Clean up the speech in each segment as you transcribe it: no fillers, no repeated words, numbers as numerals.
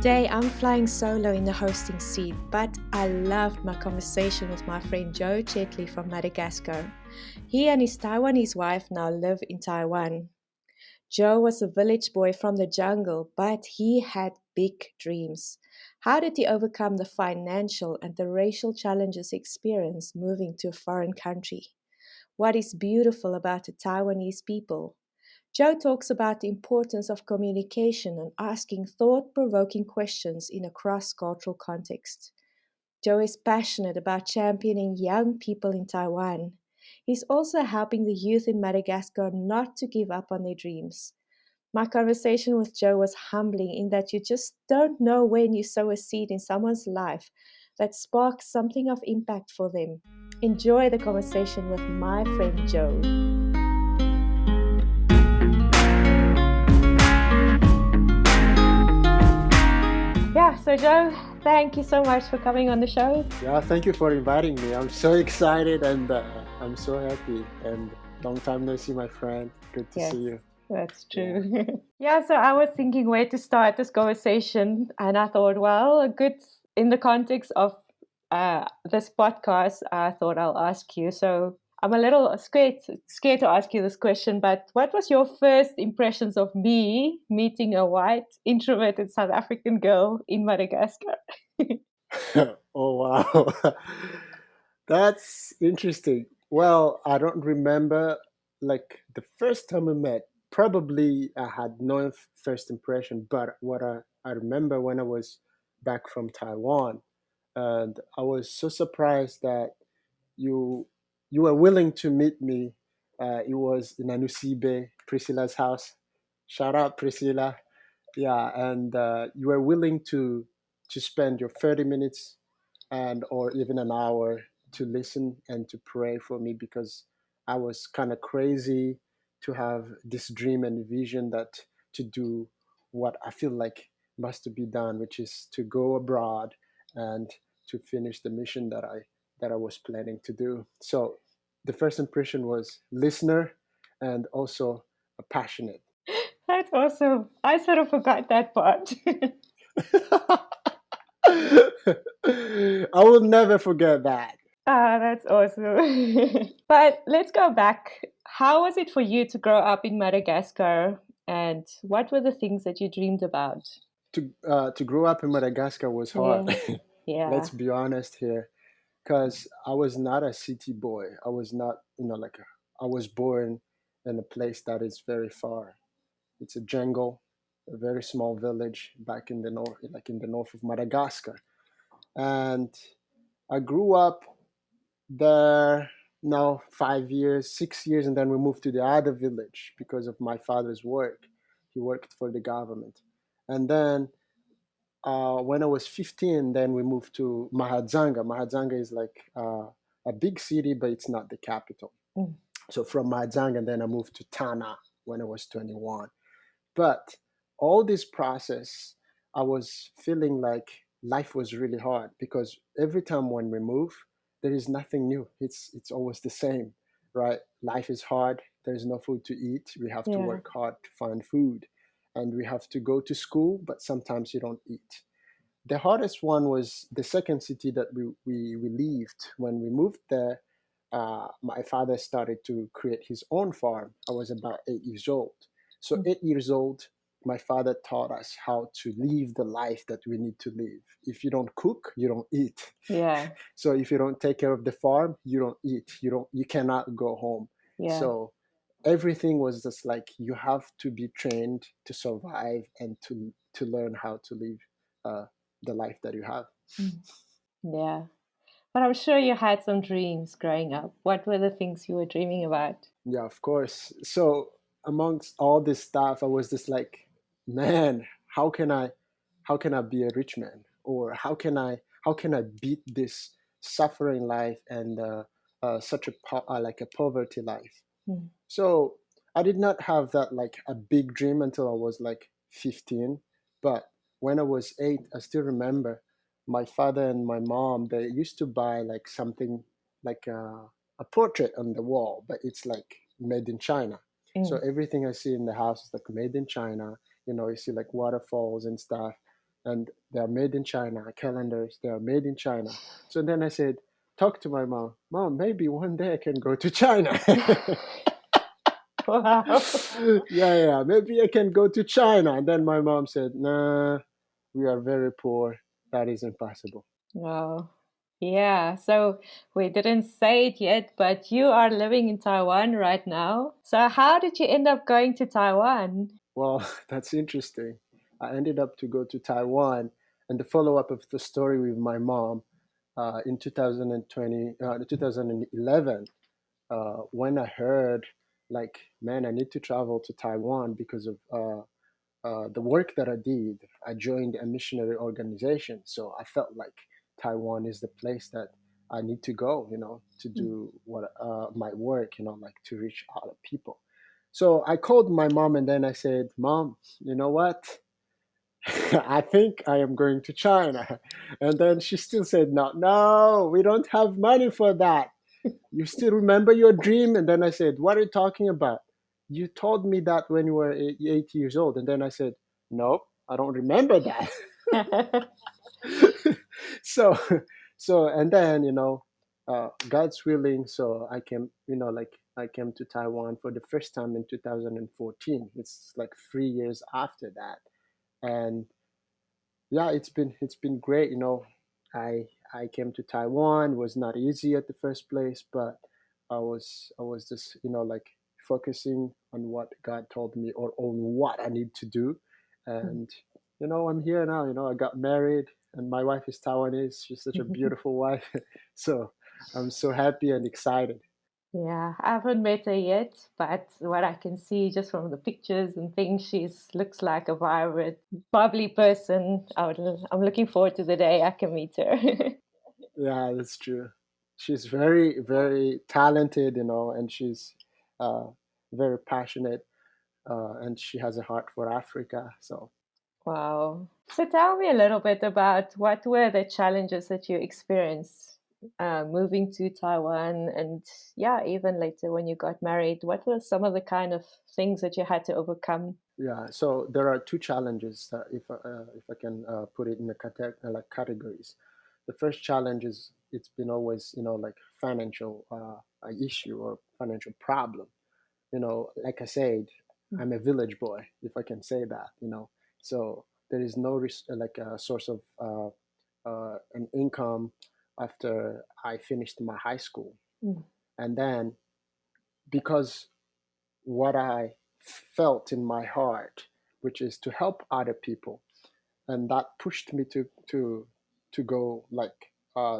Today I'm flying solo in the hosting seat, but I loved my conversation with my friend Joe Chedly from Madagascar. He and his Taiwanese wife now live in Taiwan. Joe was a village boy from the jungle, but he had big dreams. How did he overcome the financial and the racial challenges he experienced moving to a foreign country? What is beautiful about the Taiwanese people? Joe talks about the importance of communication and asking thought provoking questions in a cross cultural context. Joe is passionate about championing young people in Taiwan. He's also helping the youth in Madagascar not to give up on their dreams. My conversation with Joe was humbling in that you just don't know when you sow a seed in someone's life that sparks something of impact for them. Enjoy the conversation with my friend Joe. Yeah, so Joe, thank you so much for coming on the show. Yeah, thank you for inviting me. I'm so excited and I'm so happy. And long time no see, my friend. Good to see you. That's true. Yeah, so I was thinking where to start this conversation, and I thought, well, in the context of this podcast, I thought I'll ask you. So I'm a little scared to ask you this question, but what was your first impressions of me meeting a white, introverted South African girl in Madagascar? Oh, wow. That's interesting. Well, I don't remember like the first time we met. Probably I had no first impression, but I remember when I was back from Taiwan, and I was so surprised that you you were willing to meet me. It was in Anusibe, Priscilla's house. Shout out Priscilla. Yeah, and you were willing to spend your 30 minutes and or even an hour to listen and to pray for me because I was kind of crazy to have this dream and vision that to do what I feel like must to be done, which is to go abroad and to finish the mission that I was planning to do. So the first impression was listener and also a passionate. That's awesome. I sort of forgot that part. I will never forget that. That's awesome. But let's go back. How was it for you to grow up in Madagascar? And what were the things that you dreamed about? To grow up in Madagascar was hard. Yeah. Yeah. Let's be honest here, because I was not a city boy. I was not, I was born in a place that is very far. It's a jungle, a very small village back in the north, like in the north of Madagascar, and I grew up there now 5 years, 6 years, and then we moved to the other village because of my father's work. He worked for the government. And then when I was 15, then we moved to Mahajanga. Mahajanga is like a big city, but it's not the capital. Mm. So from Mahajanga, then I moved to Tana when I was 21. But all this process, I was feeling like life was really hard because every time when we move, there is nothing new. It's always the same, right? Life is hard. There's no food to eat. We have to Yeah. work hard to find food, and we have to go to school. But sometimes you don't eat. The hardest one was the second city that we lived. When we moved there, my father started to create his own farm. I was about 8 years old. So, Mm. 8 years old, my father taught us how to live the life that we need to live. If you don't cook, you don't eat. Yeah. So if you don't take care of the farm, you don't eat. You cannot go home. Yeah. So everything was just like you have to be trained to survive and to learn how to live uh, the life that you have. Mm. Yeah. But I'm sure you had some dreams growing up. What were the things you were dreaming about? Yeah, of course. So amongst all this stuff, I was just like, man, how can I be a rich man, or how can I beat this suffering life and such like a poverty life. Mm. So I did not have that like a big dream until I was like 15. But when I was 8, I still remember my father and my mom, they used to buy like something like a portrait on the wall, but it's like made in China. So Mm. everything I see in the house is like made in China. You see like waterfalls and stuff. and they are made in China. Calendars, they are made in China. So then I said, talk to my mom. Mom, maybe one day I can go to China. Wow. Yeah, maybe I can go to China. And then my mom said, nah, we are very poor. That is impossible. Wow. Yeah, so we didn't say it yet, but you are living in Taiwan right now. So how did you end up going to Taiwan? Well, that's interesting. I ended up to go to Taiwan, and the follow up of the story with my mom in 2011, when I heard, like, man, I need to travel to Taiwan because of the work that I did. I joined a missionary organization, so I felt like Taiwan is the place that I need to go, to do what my work, like to reach other people. So I called my mom and then I said, Mom, you know what? I think I am going to China. And then she still said, No, no, we don't have money for that. You still remember your dream? And then I said, What are you talking about? You told me that when you were 8 years old. And then I said, No, I don't remember that. so, and then, God's willing. So I came, like I came to Taiwan for the first time in 2014. It's like 3 years after that. And yeah, it's been great. I came to Taiwan. It was not easy at the first place, but I was just like focusing on what God told me or on what I need to do, and I'm here now. I got married, and my wife is Taiwanese. She's such a beautiful wife, so I'm so happy and excited. Yeah, I haven't met her yet, but what I can see just from the pictures and things, she's looks like a vibrant, bubbly person. I'm looking forward to the day I can meet her. Yeah, that's true. She's very, very talented, and she's uh, very passionate, and she has a heart for Africa. So, Wow. So tell me a little bit about what were the challenges that you experienced moving to Taiwan and yeah, even later when you got married. What were some of the kind of things that you had to overcome? yeah, so there are two challenges that if I can put it in the like categories. The first challenge is it's been always like financial issue or financial problem. Like I said, I'm a village boy, if I can say that. So there is no like a source of an income after I finished my high school. Mm. And then because what I felt in my heart, which is to help other people, and that pushed me to go like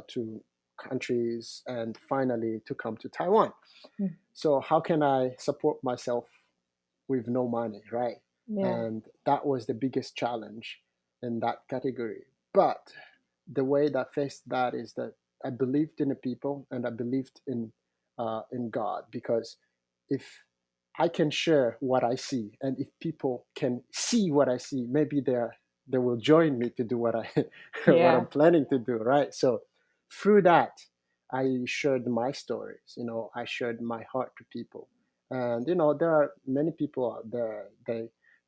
to countries and finally to come to Taiwan. Mm. So how can I support myself with no money, right? Yeah. And that was the biggest challenge in that category. But the way that I faced that is that I believed in the people and I believed in God, because if I can share what I see, and if people can see what I see, maybe they will join me to do what I what I'm Yeah. planning to do, right? So through that, I shared my stories. I shared my heart to people, and there are many people out there.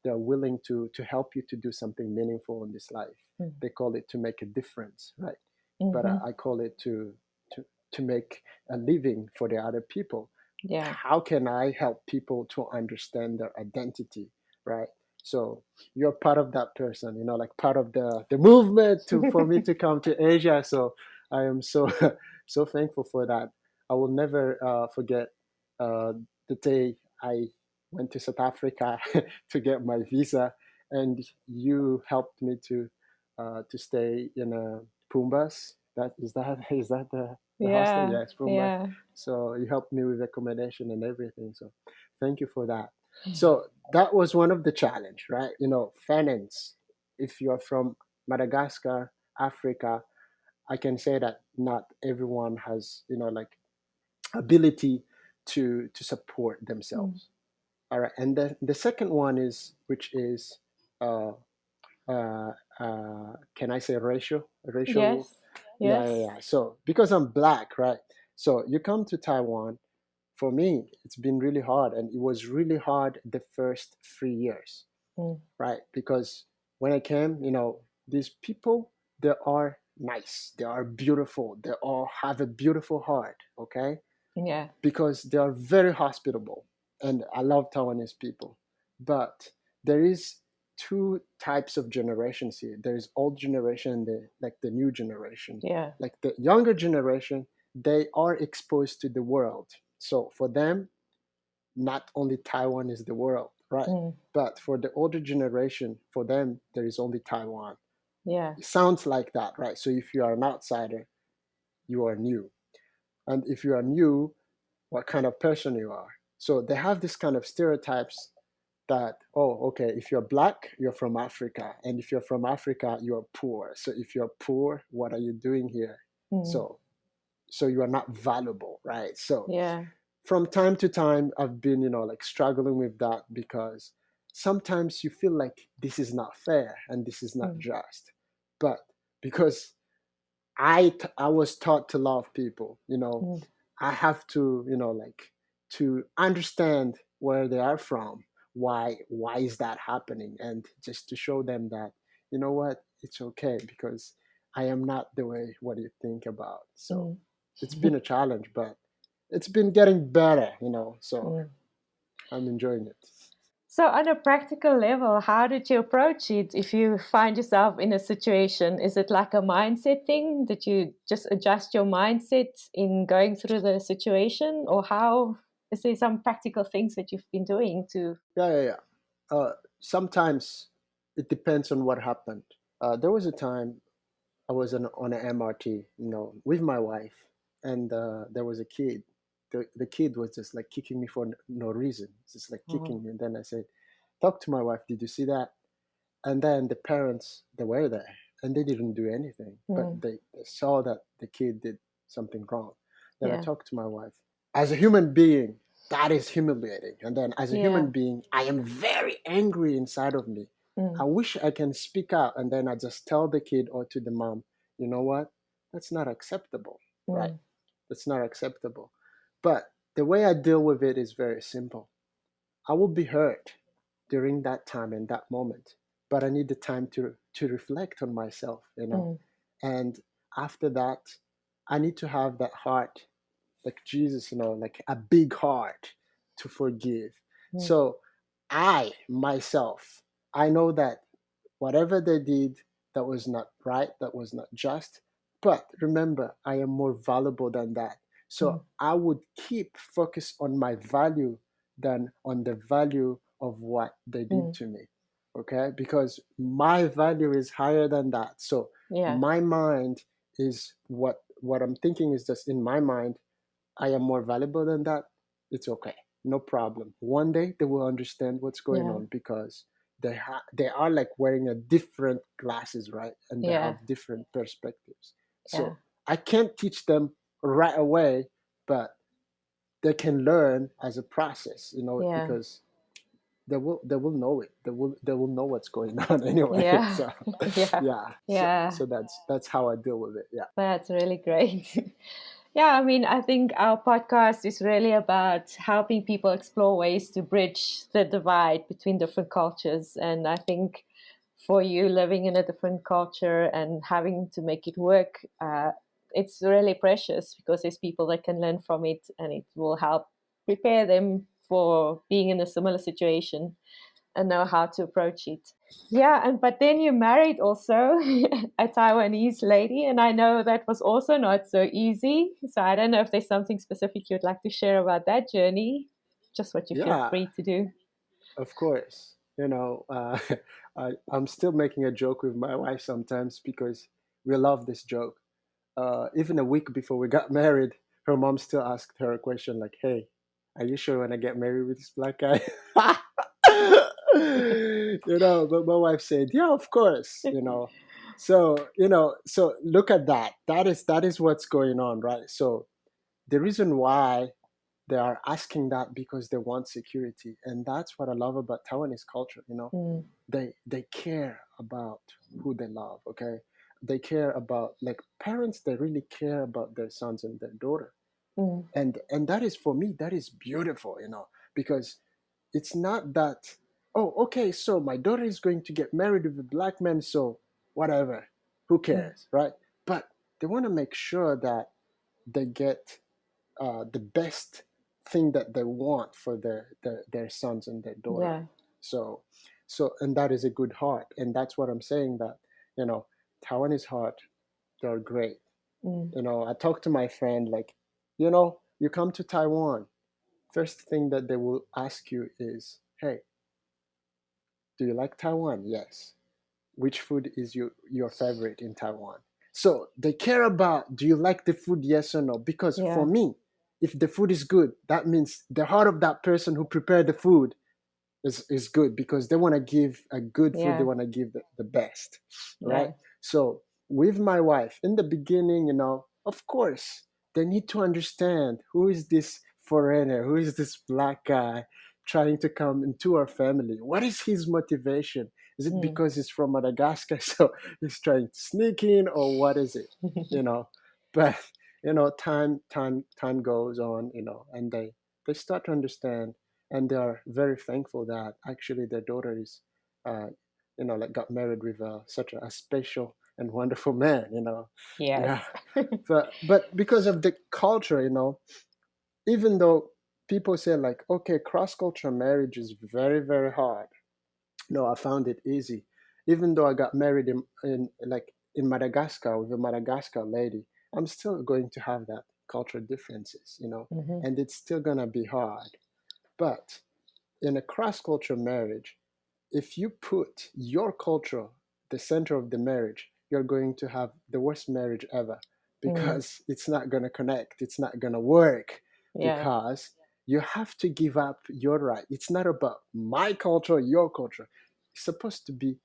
They're willing to help you to do something meaningful in this life. Mm. They call it to make a difference, right? But Hmm. I call it to make a living for the other people. Yeah. How can I help people to understand their identity, right? So you're part of that person, like part of the movement to for me to come to Asia. So I am so so thankful for that. I will never forget uh, the day I went to South Africa to get my visa, and you helped me to stay in a Pumbas. That is that the hostel? Yeah. Yes, Pumbas. Yeah. So you helped me with accommodation and everything. So thank you for that. So that was one of the challenge, right? Finance. If you're from Madagascar, Africa, I can say that not everyone has, like ability to support Mm. themselves. All right. And the second one is, which is, uh, can I say racial? Yes. Yeah, yeah, Yes. yeah. So because I'm black, right? So you come to Taiwan. For me, it's been really hard, and it was really hard the first 3 years, Mm. right? Because when I came, these people, they are nice, they are beautiful, they all have a beautiful heart, okay? Yeah. Because they are very hospitable, and I love Taiwanese people. But there is two types of generations here. There is old generation and the new generation. Yeah. Like the younger generation, they are exposed to the world. So for them, not only Taiwan is the world, right? Mm. But for the older generation, for them, there is only Taiwan. Yeah. It sounds like that, right? So if you are an outsider, you are new. And if you are new, what kind of person you are. So they have this kind of stereotypes that, oh, okay, if you're black, you're from Africa. And if you're from Africa, you're poor. So if you're poor, what are you doing here? Mm. So so you are not valuable, right? So Yeah. from time to time, I've been, like struggling with that because sometimes you feel like this is not fair and this is not Mm. just. But because I was taught to love people, Mm. I have to, like to understand where they are from, why is that happening, and just to show them that, you know what, it's okay because I am not the way what you think about. So Mm. it's been a challenge, but it's been getting better, so Mm. I'm enjoying it. So, on a practical level, how did you approach it if you find yourself in a situation? Is it like a mindset thing? Did you just adjust your mindset in going through the situation? Or how is there some practical things that you've been doing to? Yeah. Sometimes it depends on what happened. There was a time I was on an MRT, with my wife, and there was a kid. The kid was just like kicking me for no reason, just like Oh, kicking me. And then I said, "Talk to my wife. Did you see that?" And then the parents, they were there, and they didn't do anything, but mm, they saw that the kid did something wrong. Then I yeah, talked to my wife. As a human being, that is humiliating. And then as a yeah, human being, I am very angry inside of me. I mm, wish I can speak out, and then I just tell the kid or to the mom, you know what? That's not acceptable, right? mm, That's not acceptable. But the way I deal with it is very simple. I will be hurt during that time and that moment, but I need the time to reflect on myself, mm, And after that, I need to have that heart like Jesus, like a big heart to forgive. mm, So I myself, I know that whatever they did that was not right, that was not just. But remember, I am more valuable than that. mm, So I would keep focus on my value than on the value of what they did mm, to me. Okay? Because my value is higher than that. So yeah, my mind is what I'm thinking is just in my mind. I am more valuable than that. It's okay. No problem. One day they will understand what's going yeah, on because they are like wearing a different glasses, right? And they yeah, have different perspectives. yeah, So I can't teach them right away, but they can learn as a process, yeah, because they will know it. They will know what's going on anyway. yeah, So yeah, yeah. So yeah. so that's how I deal with it. Yeah. That's really great. Yeah, I mean, I think our podcast is really about helping people explore ways to bridge the divide between different cultures. And I think for you living in a different culture and having to make it work, it's really precious because there's people that can learn from it and it will help prepare them for being in a similar situation and know how to approach it. Yeah, and but then you married also a Taiwanese lady, and I know that was also not so easy. So I don't know if there's something specific you'd like to share about that journey, just what you feel Yeah. free to do. Of course, I'm still making a joke with my wife sometimes because we love this joke. Even a week before we got married, her mom still asked her a question like, "Hey, are you sure when I get married with this black guy?" But my wife said, "Yeah, of course." So look at that. That is what's going on, right? So the reason why they are asking that because they want security, and that's what I love about Taiwanese culture. Mm, They care about who they love. Okay, they care about, like, parents. They really care about their sons and their daughter, mm, and that is, for me, that is beautiful. Because it's not that, oh, okay, so my daughter is going to get married with a black man, so whatever, who Mm. cares, right? But they want to make sure that they get the best thing that they want for their sons and their daughter. Yeah. So, and that is a good heart, and that's what I'm saying. That you know, Taiwanese heart, they're great. Mm. I talked to my friend like, you come to Taiwan, first thing that they will ask you is, hey, do you like Taiwan? Yes. Which food is your favorite in Taiwan? So they care about, do you like the food, yes or no? Because for Yeah. me, if the food is good, that means the heart of that person who prepared the food is good, because they want to give a good food, they Yeah. want to give the best, right? Yeah. So with my wife in the beginning, of course they need to understand, who is this foreigner, who is this black guy trying to come into our family, what is his motivation? Is it Mm. because he's from Madagascar so he's trying to sneak in, or what is it? you know but time goes on, and they start to understand, and they are very thankful that actually their daughter is, uh, like got married with such a special and wonderful man. Yes. Yeah. But because of the culture, even though people say like, okay, cross cultural marriage is very very hard. No, I found it easy. Even though I got married in Madagascar with a Madagascar lady, I'm still going to have that cultural differences, Hmm. and it's still gonna be hard. But in a cross cultural marriage, if you put your culture the center of the marriage, you're going to have the worst marriage ever, Mm. because it's not going to connect, it's not going to work, Yeah. because you have to give up your right. It's not about my culture, your culture. It's supposed to be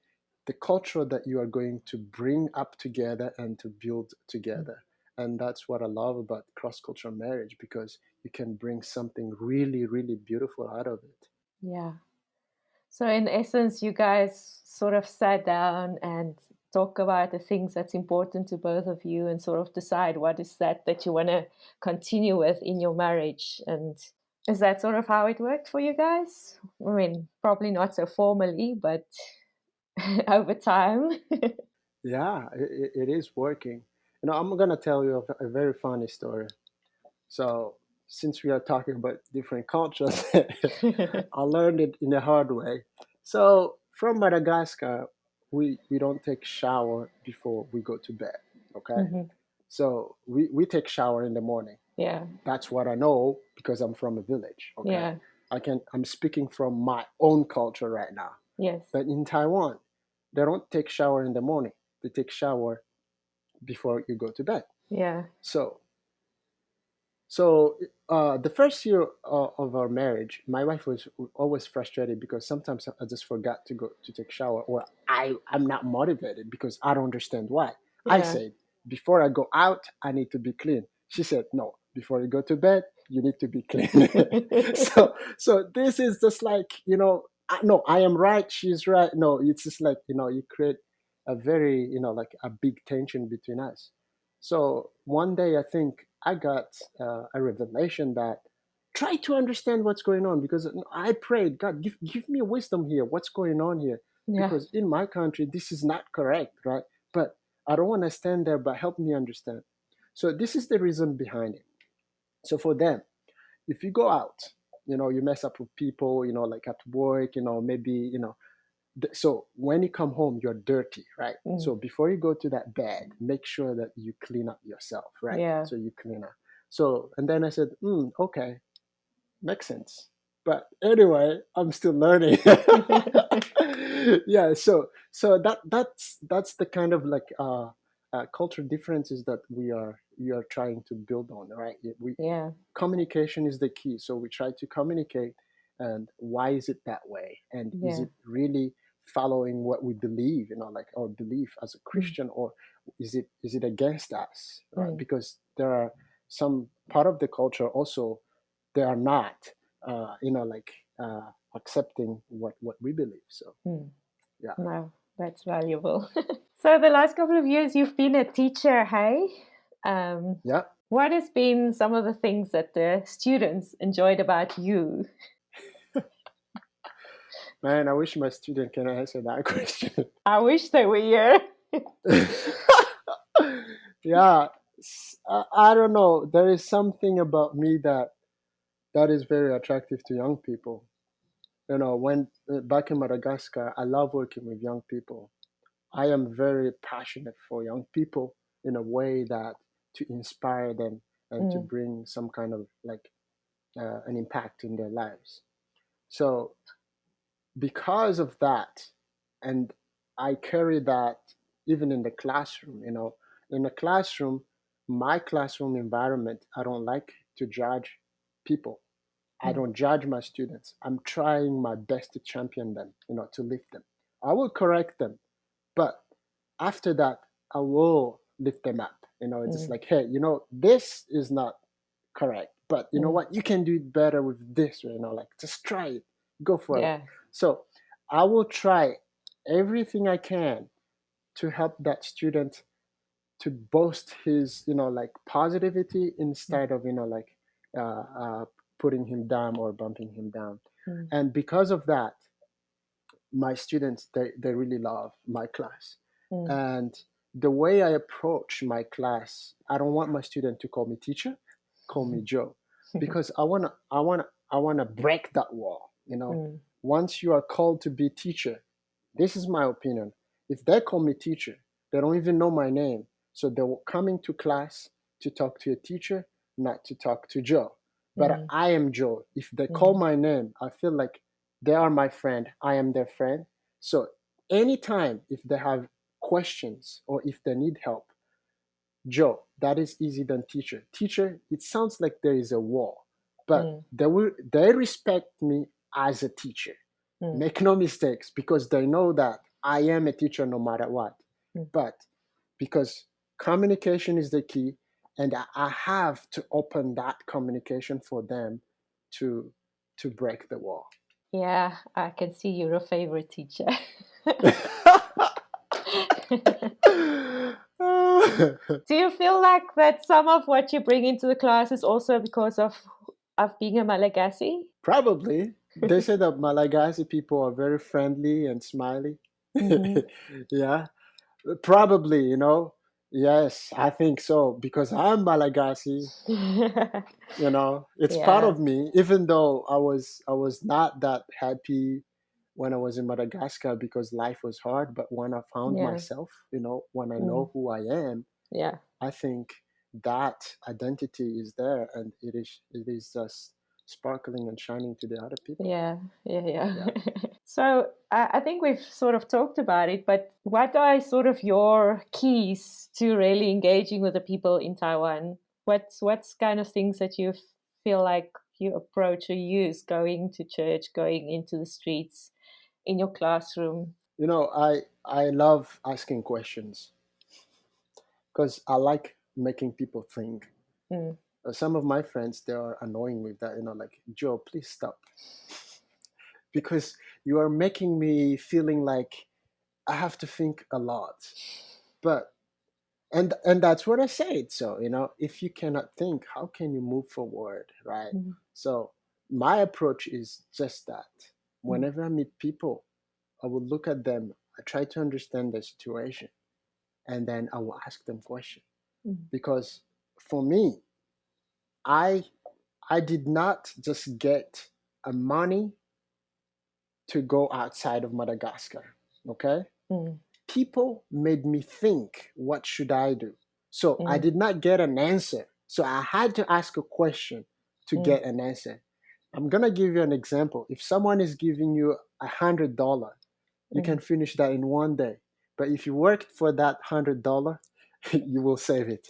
the culture that you are going to bring up together and to build together. And that's what I love about cross cultural marriage, because you can bring something really, really beautiful out of it. Yeah. So in essence, you guys sort of sat down and talk about the things that's important to both of you and sort of decide what is that you want to continue with in your marriage. And is that sort of how it worked for you guys? I mean, probably not so formally, but over time. Yeah, it is working. I'm going to tell you a very funny story. So, since we are talking about different cultures, I learned it in a hard way. So, from Madagascar, we don't take shower before we go to bed. Okay. Hmm. So, we take shower in the morning. Yeah. That's what I know, because I'm from a village. Okay. Yeah. I'm speaking from my own culture right now. Yes. But in Taiwan, they don't take shower in the morning. They take shower before you go to bed. Yeah. So, so the first year of our marriage, my wife was always frustrated because sometimes I just forgot to go to take shower, or I'm not motivated because I don't understand why. I Yeah. said, before I go out, I need to be clean. She said, no, before you go to bed, you need to be clean. So this is just like, no, I am right, she's right. No, it's just like, you create a very, like a big tension between us. So one day, I think I got a revelation that try to understand what's going on, because I prayed, God, give me wisdom here. What's going on here? Yeah. Because in my country, this is not correct, right? But I don't want to stand there, but help me understand. So this is the reason behind it. So for them, if you go out, you mess up with people, like at work, maybe, so when you come home, you're dirty, right? Mm. So before you go to that bed, make sure that you clean up yourself, right? Yeah. So you clean up. So, and then I said, okay, makes sense. But anyway, I'm still learning. Yeah, so that's the kind of like cultural differences that we are trying to build on, right? We Yeah. Communication is the key. So we try to communicate, and why is it that way? And is Yeah. it really following what we believe, like our belief as a Mm. Christian, or is it against us, right? Mm. Because there are some part of the culture also, they are not, like accepting what we believe. So Mm. yeah, No, that's valuable. So the last couple of years you've been a teacher, hey? Um, yeah, what has been some of the things that the students enjoyed about you? man, I wish my student can answer that question. I wish they were here. Yeah, I don't know. There is something about me that is very attractive to young people. You know, when back in Madagascar, I love working with young people. I am very passionate for young people in a way that to inspire them and to Mm, bring some kind of like an impact in their lives. So because of that, and I carry that even in the classroom, you know, in the classroom, my classroom environment, I don't like to judge people. I mm, don't judge my students. I'm trying my best to champion them, you know, to lift them. I will correct them, but after that, I will lift them up. You know, it's just mm, like, hey, you know, this is not correct, but you know mm. what? You can do it better with this. You know, like just try it, go for it. Yeah. So I will try everything I can to help that student to boast his, you know, like positivity Mm, instead of, you know, like putting him down or bumping him down. mm, And because of that, my students they really love my class. mm, And the way I approach my class, I don't want my student to call me teacher, call me Joe, because I want to break that wall, you know. mm, Once you are called to be teacher, this is my opinion, if they call me teacher, they don't even know my name, so they're coming to class to talk to a teacher, not to talk to Joe. But mm, I am Joe. If they call mm, my name, I feel like they are my friend, I am their friend. So anytime if they have questions or if they need help, Joe, that is easy than teacher. Teacher, it sounds like there is a wall, but mm, they respect me as a teacher. mm, Make no mistakes, because they know that I am a teacher no matter what. mm. But because communication is the key, and I have to open that communication for them to break the wall. Yeah, I can see you're a favorite teacher. Do you feel like that some of what you bring into the class is also because of being a Malagasy? Probably. They say that Malagasy people are very friendly and smiley. Hmm. Yeah, probably, you know. Yes, I think so, because I'm Malagasy, you know. It's part Yeah, of me, even though I was not that happy when I was in Madagascar because life was hard, but when I found yeah, myself, you know, when I mm, know who I am, yeah, I think that identity is there, and it is just sparkling and shining to the other people. yeah, yeah, yeah. Yeah. So I think we've sort of talked about it, but what are sort of your keys to really engaging with the people in Taiwan? What's kind of things that you feel like you approach or use going to church, going into the streets, in your classroom? You know, I love asking questions because I like making people think. Mm, Some of my friends, they are annoying with that. You know, like, Joe, please stop, because you are making me feeling like I have to think a lot. But and that's what I said. So, you know, if you cannot think, how can you move forward, right? mm, So my approach is just that. mm, Whenever I meet people, I will look at them, I try to understand their situation, and then I will ask them questions. mm, Because for me, I I did not just get a money to go outside of Madagascar. Okay? mm, People made me think, what should I do? So I mm, did not get an answer. So I had to ask a question to mm, get an answer. I'm gonna give you an example. If someone is giving you $100, you can mm. finish that in one day. But if you worked for that $100, you will save it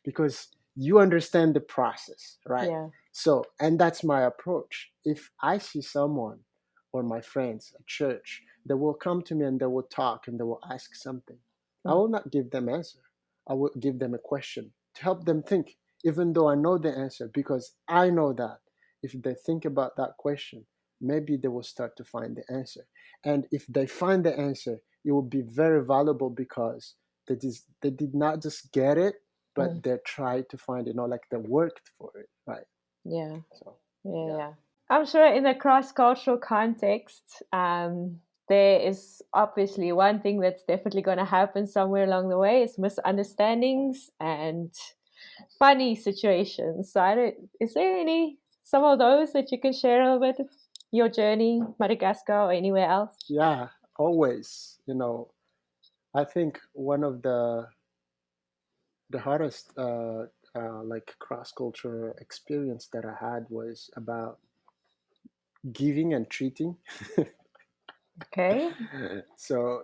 because you understand the process, right? Yeah. So, and that's my approach. If I see someone or my friends at church, they will come to me and they will talk and they will ask something. I Mm, will not give them answer. I will give them a question to help them think, even though I know the answer, because I know that if they think about that question, maybe they will start to find the answer. And if they find the answer, it will be very valuable because they did not just get it, mm. but they tried to find it, you know, like they worked for it, right? Yeah. So, Yeah, yeah. yeah. I'm sure in a cross-cultural context, there is obviously one thing that's definitely going to happen somewhere along the way is misunderstandings and funny situations. So, is there any some of those that you can share a little bit? Your journey, Madagascar or anywhere else? Yeah, always. I think one of the hardest like cross cultural experience that I had was about giving and treating. Okay. So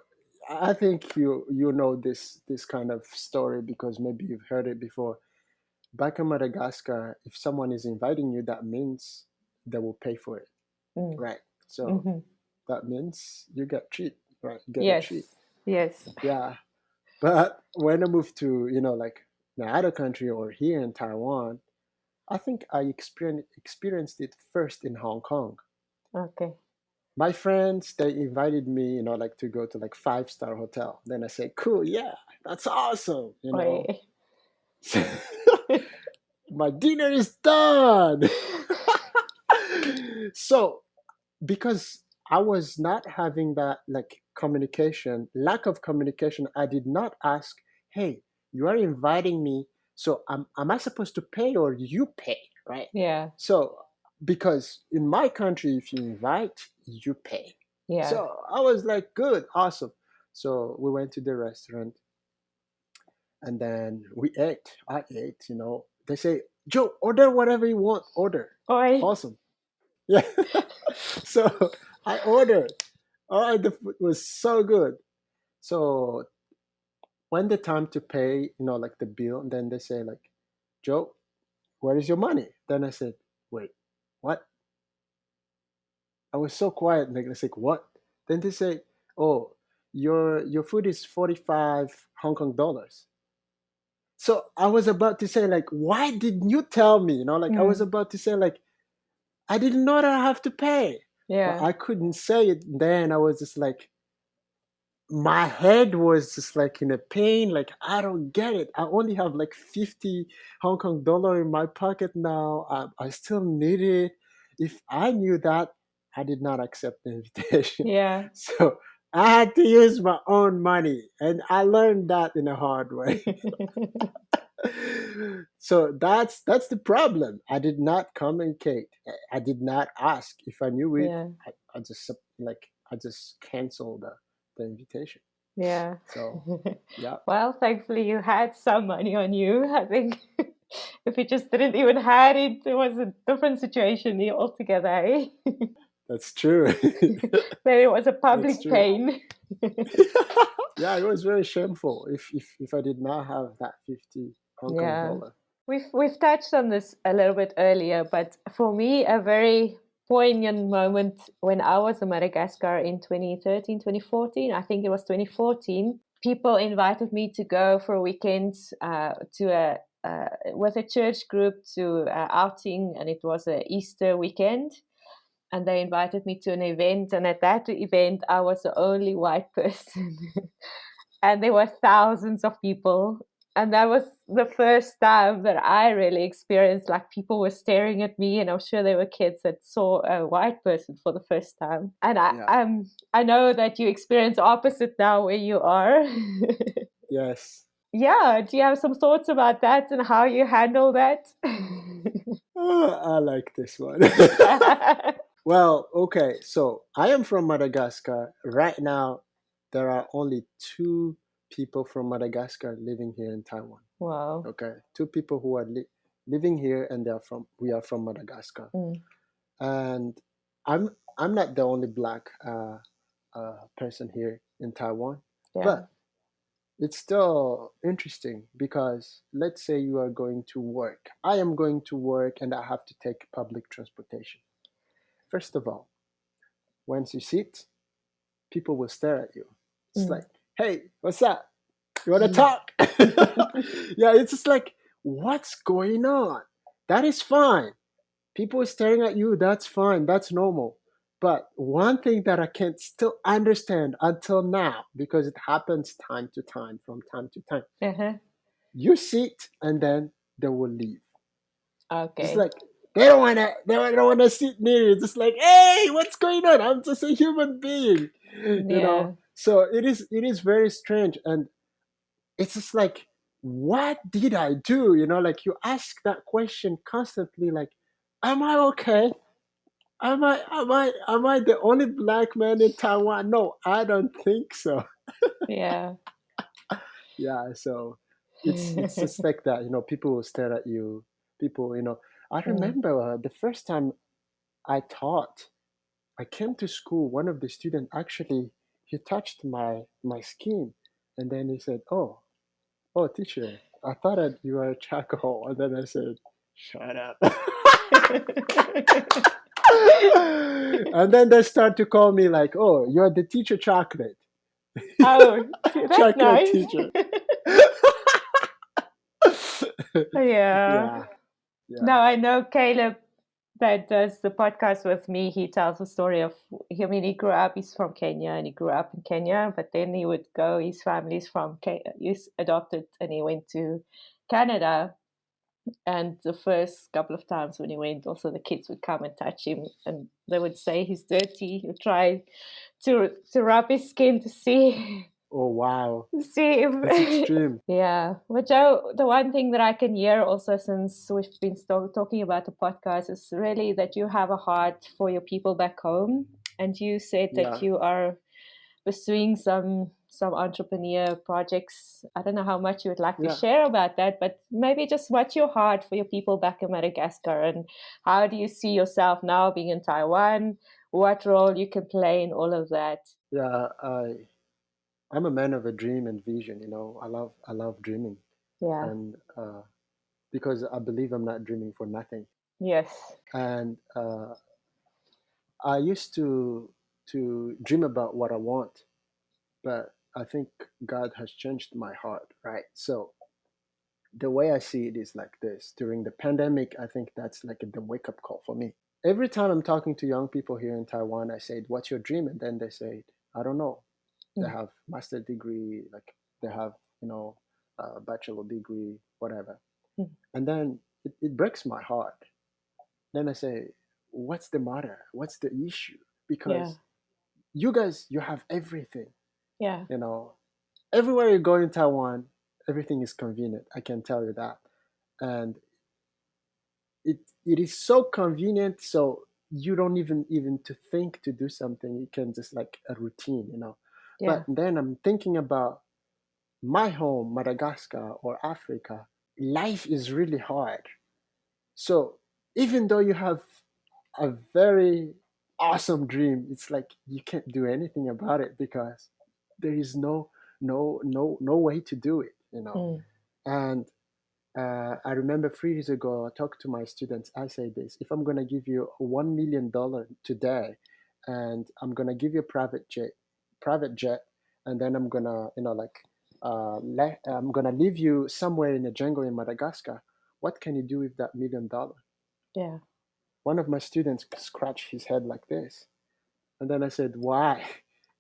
I think you know this kind of story because maybe you've heard it before. Back in Madagascar, if someone is inviting you, that means they will pay for it, Mm. right? So Hmm. that means you get treat, right? You get a Yes. treat. Yes. Yeah. But when I moved to, like another country or here in Taiwan, I think I experienced it first in Hong Kong. Okay. My friends, they invited me, like to go to like five-star hotel. Then I say, cool, yeah, that's awesome. Oi. My dinner is done. So because I was not having that like communication, lack of communication, I did not ask, hey, you are inviting me, so am I supposed to pay or you pay, right? Yeah. So because in my country, if you invite, you pay. Yeah. So I was like, good, awesome. So we went to the restaurant and then we ate. I ate. They say, Joe, order whatever you want, order. Oi. Awesome. Yeah. So I ordered. Oh, the food was so good. So when the time to pay, like the bill, and then they say like, Joe, where is your money? Then I said, wait, what? I was so quiet. And they say, what? Then they say, oh, your food is 45 Hong Kong dollars. So I was about to say like, why didn't you tell me? Like I was Mm. about to say like, I didn't know that I have to pay, but Yeah. I couldn't say it. Then I was just like, my head was just like in a pain. Like I don't get it. I only have like 50 Hong Kong dollar in my pocket now. I still need it. If I knew that, I did not accept the invitation. Yeah. So I had to use my own money, and I learned that in a hard way. So that's the problem. I did not communicate. I did not ask. If I knew it, Yeah. I just like I just canceled the invitation. Yeah. So yeah, Well, thankfully you had some money on you. I think if you just didn't even had it, it was a different situation altogether. Eh? that's true. Then it was a That's public true. pain. Yeah, it was very shameful if I did not have that 50 Hong Kong Yeah. dollar. We've touched on this a little bit earlier, but for me, a very poignant moment when I was in Madagascar in 2013, 2014. I think it was 2014. People invited me to go for a weekend to a with a church group to a outing, and it was a Easter weekend. And they invited me to an event, and at that event, I was the only white person. And there were thousands of people, and that was the first time that I really experienced like people were staring at me, and I'm sure there were kids that saw a white person for the first time. And Yeah. I know that you experience opposite now where you are. Yes. Yeah, do you have some thoughts about that and how you handle that? Oh, I like this one. Well, okay. So I am from Madagascar. Right now, there are only two people from Madagascar living here in Taiwan. Wow. Okay, two people who are living here, and we are from Madagascar. Mm, And I'm not the only black person here in Taiwan, yeah. but it's still interesting because let's say you are going to work. I am going to work, and I have to take public transportation. First of all, once you sit, people will stare at you. It's Mm. like, hey, what's up? You want to talk? Yeah, it's just like, what's going on? That is fine. People staring at you, that's fine. That's normal. But one thing that I can't still understand until now, because it happens time to time, from time to time, Uh-huh. you sit and then they will leave. It's Okay. like They don't wanna sit near you. Just like, hey, what's going on? I'm just a human being, you know. Yeah. So it is very strange, and it's just like, what did I do? Like you ask that question constantly, like, am I okay? Am I the only black man in Taiwan? No, I don't think so. Yeah. Yeah, so it's just like that. People will stare at you. People, I Mm. remember the first time I taught, I came to school. One of the students actually, he touched my skin, and then he said, "Oh, teacher, I thought that you were charcoal." And then I said, "Shut up." And then they start to call me like, "Oh, you're the teacher chocolate, Oh, that's chocolate nice. teacher." Yeah. Yeah, yeah, No, I know Caleb that does the podcast with me. He tells the story of he grew up, he's from Kenya and he grew up in Kenya, but then he would go, his family's from Kenya, he's adopted and he went to Canada. And the first couple of times when he went, also the kids would come and touch him and they would say he's dirty. He would try to rub his skin to see oh wow, see that's if extreme. yeah. But Joe, the one thing that I can hear also since we've been talking about the podcast is really that you have a heart for your people back home, and you said that Yeah, you are pursuing some entrepreneur projects. I don't know how much you would like to yeah, share about that, but maybe just what's your heart for your people back in Madagascar, and how do you see yourself now being in Taiwan? What role you can play in all of that? yeah. I'm a man of a dream and vision. I love dreaming, Yeah. and because I believe I'm not dreaming for nothing. Yes. And I used to dream about what I want, but I think God has changed my heart, right? So the way I see it is like this. During the pandemic, I think that's like the wake up call for me. Every time I'm talking to young people here in Taiwan, I say, "What's your dream?" And then they say, "I don't know." They Mm. have master degree, like they have, bachelor degree, whatever. Mm. And then it breaks my heart. Then I say, "What's the matter? What's the issue?" Yeah. Because you guys, you have everything, Yeah. you know. Everywhere you go in Taiwan, everything is convenient. I can tell you that. And it is so convenient, so you don't even to think to do something. You can just like a routine. Yeah. But then I'm thinking about my home, Madagascar or Africa. Life is really hard. So even though you have a very awesome dream, it's like you can't do anything about it because there is no way to do it. Mm. And I remember 3 years ago, I talked to my students. I say this: if I'm gonna give you $1 million today, and I'm gonna give you a private jet, and then I'm gonna, I'm gonna leave you somewhere in the jungle in Madagascar. What can you do with that $1 million? Yeah. One of my students scratched his head like this, and then I said, "Why?"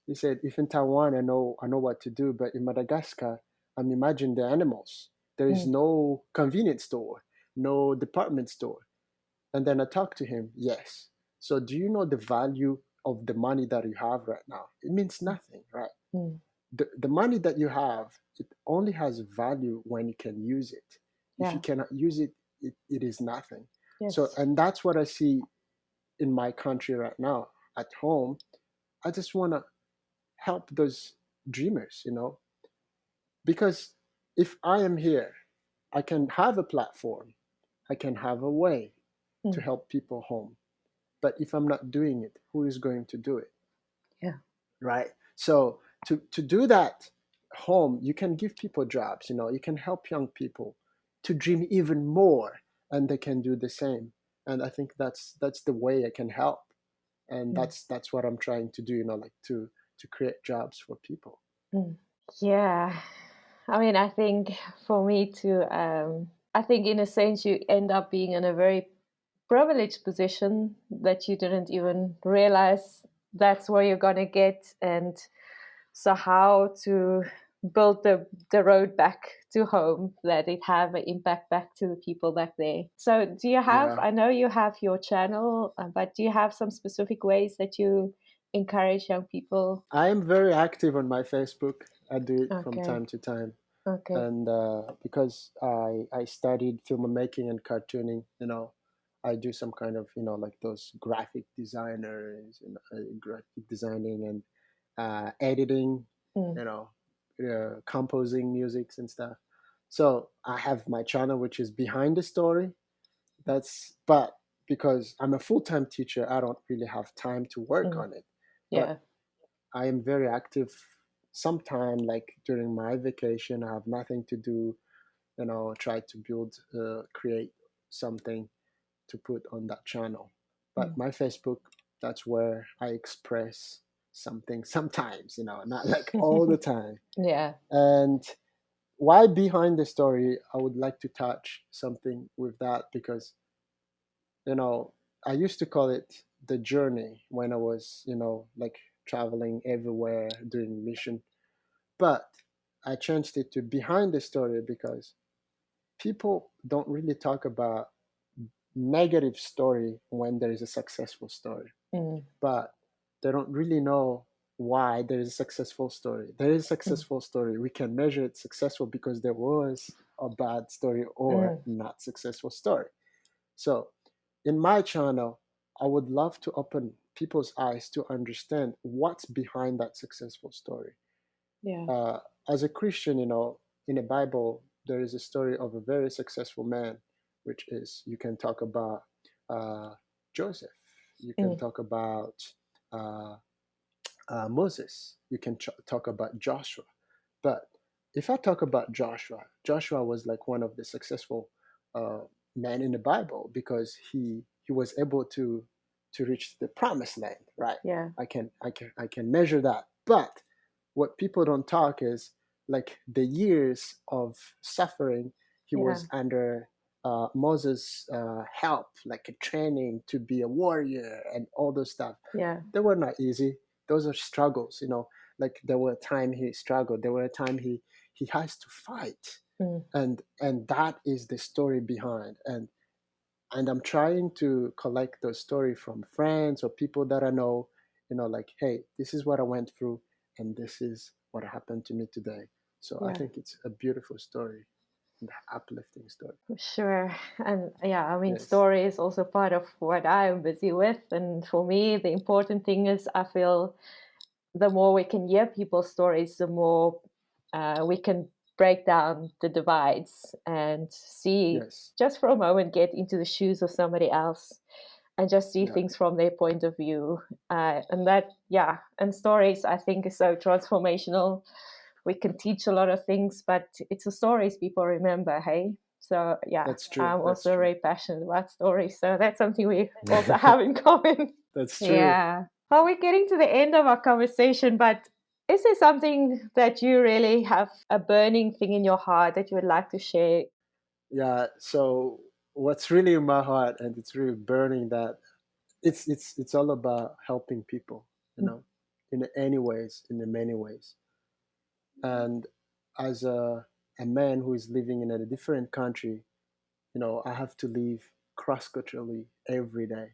He said, "If in Taiwan, I know what to do, but in Madagascar, I'm imagining the animals. There is Mm. no convenience store, no department store." And then I talked to him. Yes. So do you know the value of the money that you have right now? It means nothing, right? Mm. The money that you have, it only has value when you can use it. If you Yeah. cannot use it, it is nothing. So, Yes. and that's what I see in my country right now at home. I just want to help those dreamers, because if I am here, I can have a platform, I can have a way to Mm. help people home. But if I'm not doing it, who is going to do it? Yeah. Right? So to do that home, you can give people jobs, you can help young people to dream even more, and they can do the same. And I think that's the way I can help. And Mm. that's what I'm trying to do, like to create jobs for people. Mm. Yeah. I mean, I think for me too, I think in a sense you end up being in a very privileged position that you didn't even realize that's where you're going to get. And so, how to build the road back to home, that it have an impact back to the people back there. So do you have, Yeah, I know you have your channel, but do you have some specific ways that you encourage young people? I am very active on my Facebook. I do it from Okay. time to time, Okay. and because I studied filmmaking and cartooning, I do some kind of like those graphic designers and graphic designing and editing, Mm, you know, composing musics and stuff. So I have my channel which is behind the story. But because I'm a full time teacher, I don't really have time to work mm, on it. yeah. But I am very active. Sometime like during my vacation, I have nothing to do. Try to create something to put on that channel. But Mm, my Facebook, that's where I express something sometimes. Not like all the time. yeah. And why behind the story? I would like to touch something with that because you know, I used to call it the journey when I was, like traveling everywhere doing mission. But I changed it to behind the story because people don't really talk about negative story when there is a successful story. Mm, But they don't really know why there is a successful story. There is a mm, successful story. We can measure it successful because there was a bad story or mm, not successful story. So in my channel, I would love to open people's eyes to understand what's behind that successful story. yeah. Uh, as a Christian, in the Bible, there is a story of a very successful man, which is you can talk about uh, Joseph, you can Mm, talk about uh, Moses, you can talk about Joshua. But if I talk about Joshua, Joshua was like one of the successful uh, men in the Bible because he was able to reach the promised land, right? yeah. I can measure that. But what people don't talk is like the years of suffering he Yeah. was under Moses' help, like a training to be a warrior and all those stuff. Yeah. They were not easy. Those are struggles. Like there were a time he struggled. There were a time he has to fight, Mm, and that is the story behind. And I'm trying to collect those story from friends or people that I know. Like, hey, this is what I went through, and this is what happened to me today. So I yeah. think it's a beautiful story, and uplifting story. Sure. And yeah, I mean, Yes, story is also part of what I'm busy with. And for me, the important thing is I feel the more we can hear people's stories, the more we can break down the divides and see, yes, just for a moment, get into the shoes of somebody else and just see yeah, things from their point of view. And that, yeah, and stories, I think, is so transformational. We can teach a lot of things, but it's the stories people remember, hey? So, yeah, that's true. I'm That's also true. very passionate about stories. So that's something we also have in common. That's true. Yeah. Well, we're getting to the end of our conversation, but is there something that you really have a burning thing in your heart that you would like to share? Yeah. So what's really in my heart, and it's really burning that it's all about helping people, in any ways, in the many ways. And as a man who is living in a different country, I have to live cross culturally every day.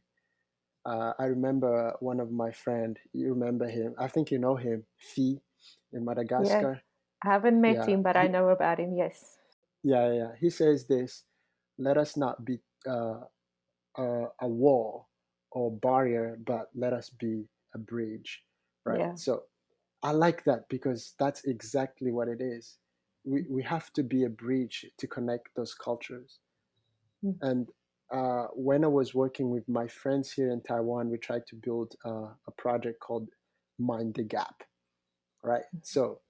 I remember one of my friend. You remember him? I think you know him, Fee, in Yeah. Madagascar. I haven't met Yeah, him, but I know about him, yes. yeah. He says this: "Let us not be uh, a wall or barrier, but let us be a bridge." Right. Yeah. So I like that because that's exactly what it is. We have to be a bridge to connect those cultures. Mm, And when I was working with my friends here in Taiwan, we tried to build a project called Mind the Gap, right? So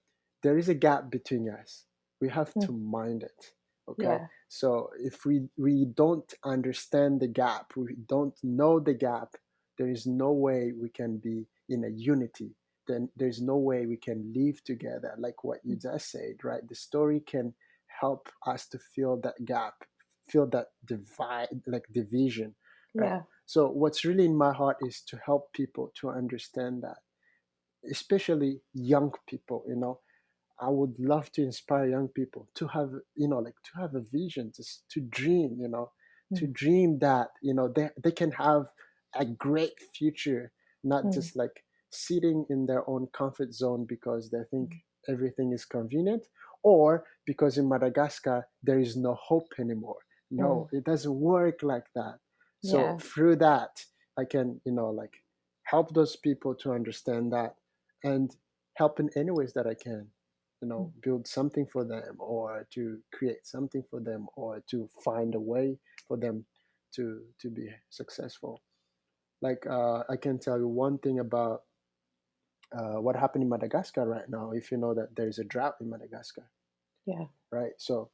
there is a gap between us. We have to mm, mind it, okay? yeah. So if we don't understand the gap, we don't know the gap, there is no way we can be in a unity. Then there's no way we can live together, like what you Mm, just said, right? The story can help us to fill that gap, fill that divide, like division, right? yeah. So what's really in my heart is to help people to understand that, especially young people. I would love to inspire young people to have, like to have a vision, to dream, to Mm, dream that, they can have a great future, not mm, just like sitting in their own comfort zone because they think everything is convenient, or because in Madagascar there is no hope anymore. mm. No, it doesn't work like that. So Yeah. through that, I can, like help those people to understand that, and help in any ways that I can, Mm, build something for them, or to create something for them, or to find a way for them to be successful. Like, I can tell you one thing about what happened in Madagascar right now. If you know that there is a drought in Madagascar, yeah. right? So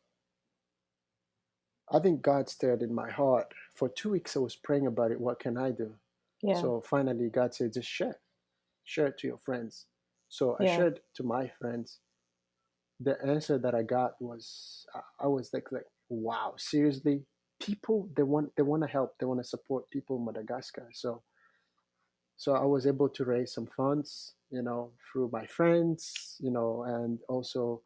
I think God stirred in my heart. For 2 weeks, I was praying about it. What can I do? Yeah. So finally, God said, just share it to your friends. So I Yeah. shared to my friends. The answer that I got was, I was like, wow, seriously, people, they want to help, they want to support people in Madagascar. So I was able to raise some funds, through my friends, and also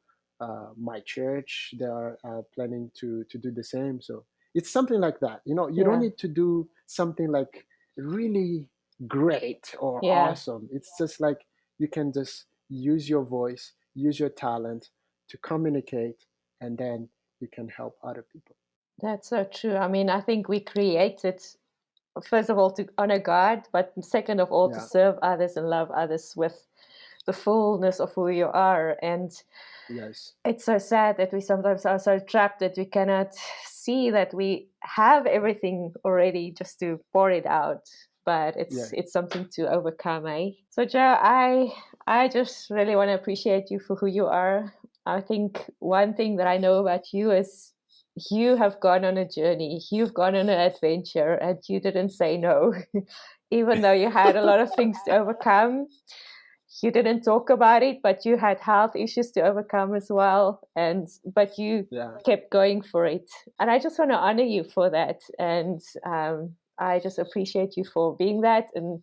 my church. They are planning to do the same. So it's something like that. You don't Yeah. need to do something like really great or Yeah. awesome. It's just like you can just use your voice, use your talent to communicate, and then you can help other people. That's so true. I mean, I think we created, first of all, to honor God, but second of all, to Yeah. serve others and love others with the fullness of who you are. And Yes. it's so sad that we sometimes are so trapped that we cannot see that we have everything already just to pour it out. But Yeah. it's something to overcome, eh? So Joe, I just really want to appreciate you for who you are. I think one thing that I know about you is you have gone on a journey, you've gone on an adventure, and you didn't say no. Even though you had a lot of things to overcome, you didn't talk about it, but you had health issues to overcome as well, and but you Yeah. kept going for it, and I just want to honor you for that. And I just appreciate you for being that, and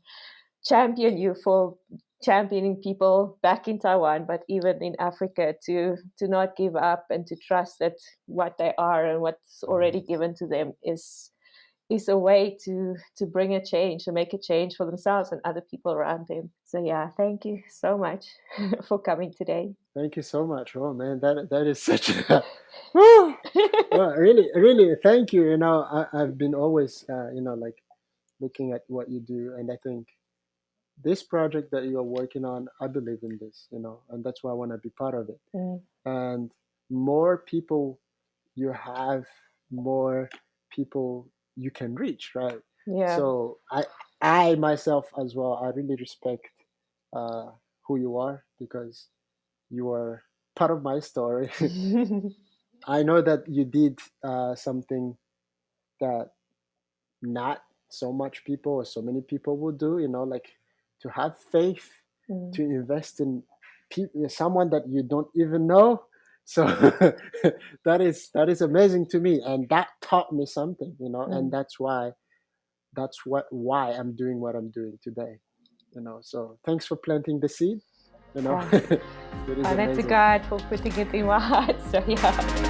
champion you for championing people back in Taiwan, but even in Africa, to not give up and to trust that what they are and what's already given to them is a way to bring a change, to make a change for themselves and other people around them. So yeah, thank you so much for coming today. Thank you so much. Oh man, that is such a Woo! Well, really, really, thank you. I've been always, like looking at what you do, and I think this project that you're working on, I believe in this, and that's why I want to be part of it. Mm, And more people you have, more people you can reach, right? yeah. So I myself as well, I really respect uh, who you are, because you are part of my story. I know that you did something that not so much people or so many people would do, like to have faith, Mm, to invest in someone that you don't even know. So that is amazing to me, and that taught me something, and mm. that's why I'm doing what I'm doing today. So thanks for planting the seed. Ah, It is honor to amazing. God for putting it in my heart. So yeah.